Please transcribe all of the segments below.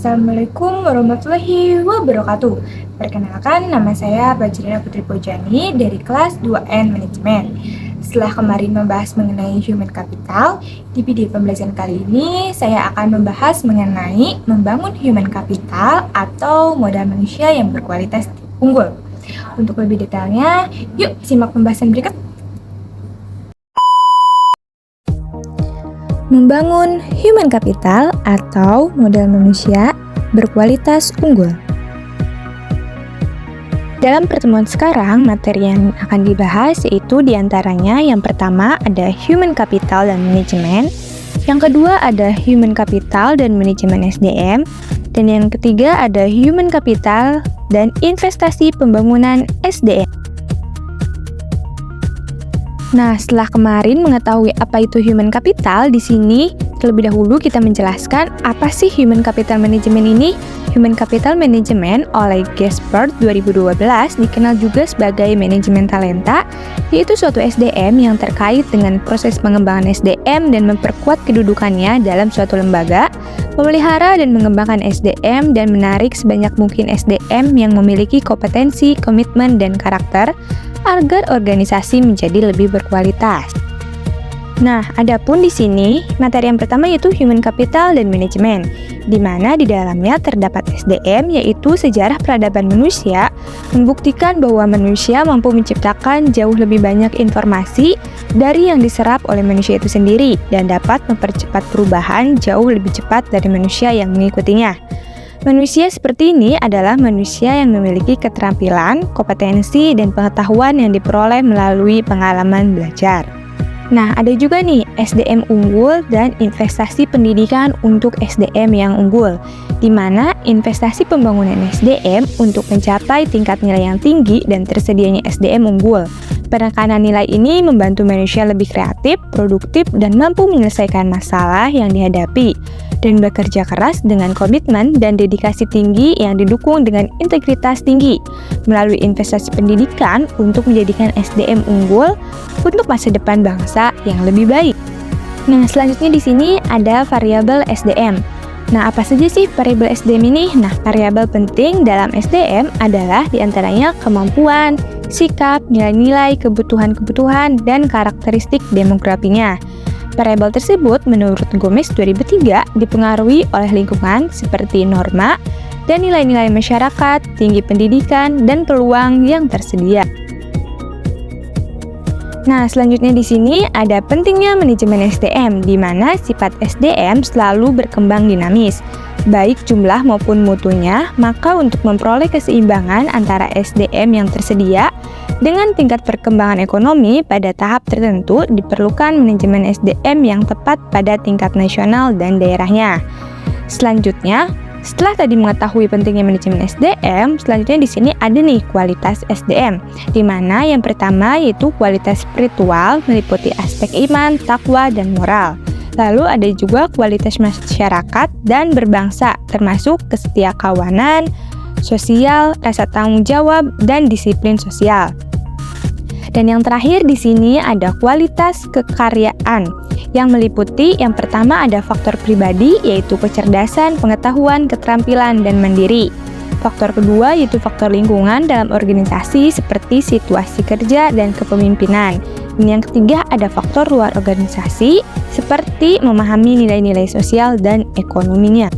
Assalamualaikum warahmatullahi wabarakatuh. Perkenalkan, nama saya Bajrina Putri Pojani dari kelas 2N Manajemen. Setelah kemarin membahas mengenai human capital, di video pembelajaran kali ini saya akan membahas mengenai membangun human capital atau modal manusia yang berkualitas unggul. Untuk lebih detailnya, yuk simak pembahasan berikut. Membangun human capital atau modal manusia berkualitas unggul. Dalam pertemuan sekarang, materi yang akan dibahas yaitu diantaranya yang pertama ada human capital dan manajemen, yang kedua ada human capital dan manajemen SDM, dan yang ketiga ada human capital dan investasi pembangunan SDM. Nah, setelah kemarin mengetahui apa itu human capital, di sini terlebih dahulu kita menjelaskan apa sih human capital management ini. Human capital management oleh Gaspard 2012 dikenal juga sebagai manajemen talenta, yaitu suatu SDM yang terkait dengan proses pengembangan SDM dan memperkuat kedudukannya dalam suatu lembaga, memelihara dan mengembangkan SDM dan menarik sebanyak mungkin SDM yang memiliki kompetensi, komitmen, dan karakter agar organisasi menjadi lebih berkualitas. Nah, adapun di sini materi yang pertama yaitu human capital dan manajemen, di mana di dalamnya terdapat SDM yaitu sejarah peradaban manusia, membuktikan bahwa manusia mampu menciptakan jauh lebih banyak informasi dari yang diserap oleh manusia itu sendiri dan dapat mempercepat perubahan jauh lebih cepat dari manusia yang mengikutinya. Manusia seperti ini adalah manusia yang memiliki keterampilan, kompetensi, dan pengetahuan yang diperoleh melalui pengalaman belajar. Nah, ada juga nih SDM unggul dan investasi pendidikan untuk SDM yang unggul, di mana investasi pembangunan SDM untuk mencapai tingkat nilai yang tinggi dan tersedianya SDM unggul. Penekanan nilai ini membantu manusia lebih kreatif, produktif, dan mampu menyelesaikan masalah yang dihadapi, dan bekerja keras dengan komitmen dan dedikasi tinggi yang didukung dengan integritas tinggi melalui investasi pendidikan untuk menjadikan SDM unggul untuk masa depan bangsa yang lebih baik. Nah, selanjutnya di sini ada variabel SDM. Nah, apa saja sih variabel SDM ini? Nah, variabel penting dalam SDM adalah diantaranya kemampuan, sikap, nilai-nilai, kebutuhan-kebutuhan, dan karakteristik demografinya. Variabel tersebut menurut Gomez 2003 dipengaruhi oleh lingkungan seperti norma dan nilai-nilai masyarakat, tinggi pendidikan, dan peluang yang tersedia. Nah, selanjutnya di sini ada pentingnya manajemen SDM, di mana sifat SDM selalu berkembang dinamis, baik jumlah maupun mutunya. Maka untuk memperoleh keseimbangan antara SDM yang tersedia dengan tingkat perkembangan ekonomi pada tahap tertentu diperlukan manajemen SDM yang tepat pada tingkat nasional dan daerahnya. Selanjutnya, setelah tadi mengetahui pentingnya manajemen SDM, selanjutnya di sini ada nih kualitas SDM, di mana yang pertama yaitu kualitas spiritual meliputi aspek iman, takwa, dan moral. Lalu ada juga kualitas masyarakat dan berbangsa, termasuk kesetiakawanan, sosial, rasa tanggung jawab, dan disiplin sosial. Dan yang terakhir di sini ada kualitas kekaryaan yang meliputi yang pertama ada faktor pribadi yaitu kecerdasan, pengetahuan, keterampilan, dan mandiri. Faktor kedua yaitu faktor lingkungan dalam organisasi seperti situasi kerja dan kepemimpinan. Dan yang ketiga ada faktor luar organisasi seperti memahami nilai-nilai sosial dan ekonominya.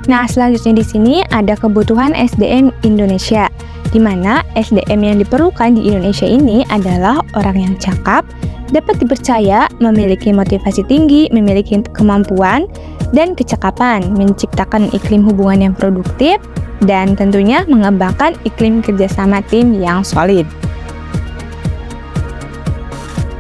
Nah, selanjutnya di sini ada kebutuhan SDM Indonesia, di mana SDM yang diperlukan di Indonesia ini adalah orang yang cakap, dapat dipercaya, memiliki motivasi tinggi, memiliki kemampuan dan kecakapan, menciptakan iklim hubungan yang produktif, dan tentunya mengembangkan iklim kerjasama tim yang solid.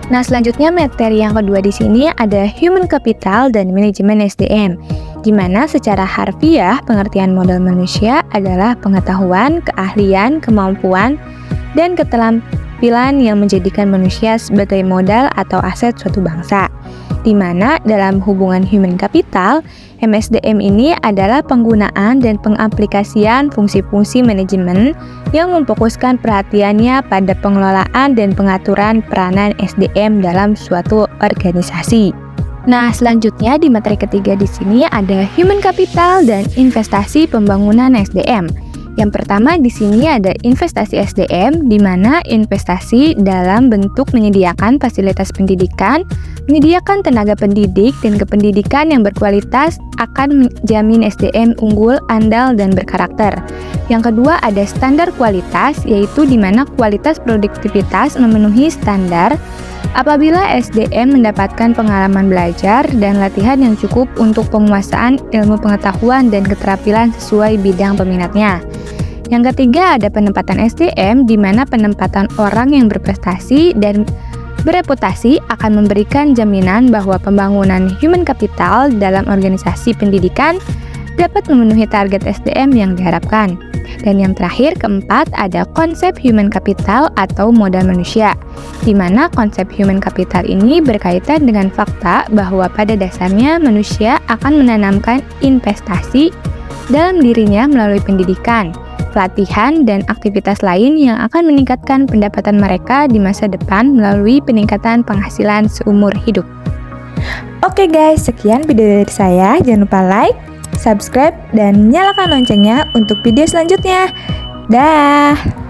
Nah, selanjutnya materi yang kedua di sini ada human capital dan manajemen SDM, di mana secara harfiah pengertian modal manusia adalah pengetahuan, keahlian, kemampuan, dan keterampilan yang menjadikan manusia sebagai modal atau aset suatu bangsa. Di mana dalam hubungan human capital, MSDM ini adalah penggunaan dan pengaplikasian fungsi-fungsi manajemen yang memfokuskan perhatiannya pada pengelolaan dan pengaturan peranan SDM dalam suatu organisasi. Nah, selanjutnya di materi ketiga di sini ada human capital dan investasi pembangunan SDM. Yang pertama di sini ada investasi SDM, di mana investasi dalam bentuk menyediakan fasilitas pendidikan, menyediakan tenaga pendidik dan kependidikan yang berkualitas akan menjamin SDM unggul, andal, dan berkarakter. Yang kedua ada standar kualitas, yaitu di mana kualitas produktivitas memenuhi standar apabila SDM mendapatkan pengalaman belajar dan latihan yang cukup untuk penguasaan ilmu pengetahuan dan keterampilan sesuai bidang peminatnya. Yang ketiga ada penempatan SDM, di mana penempatan orang yang berprestasi dan bereputasi akan memberikan jaminan bahwa pembangunan human capital dalam organisasi pendidikan dapat memenuhi target SDM yang diharapkan. Dan yang terakhir, keempat, ada konsep human capital atau modal manusia, di mana konsep human capital ini berkaitan dengan fakta bahwa pada dasarnya manusia akan menanamkan investasi dalam dirinya melalui pendidikan, pelatihan, dan aktivitas lain yang akan meningkatkan pendapatan mereka di masa depan melalui peningkatan penghasilan seumur hidup. Oke guys, sekian video dari saya. Jangan lupa like, subscribe, dan nyalakan loncengnya untuk video selanjutnya. Dah.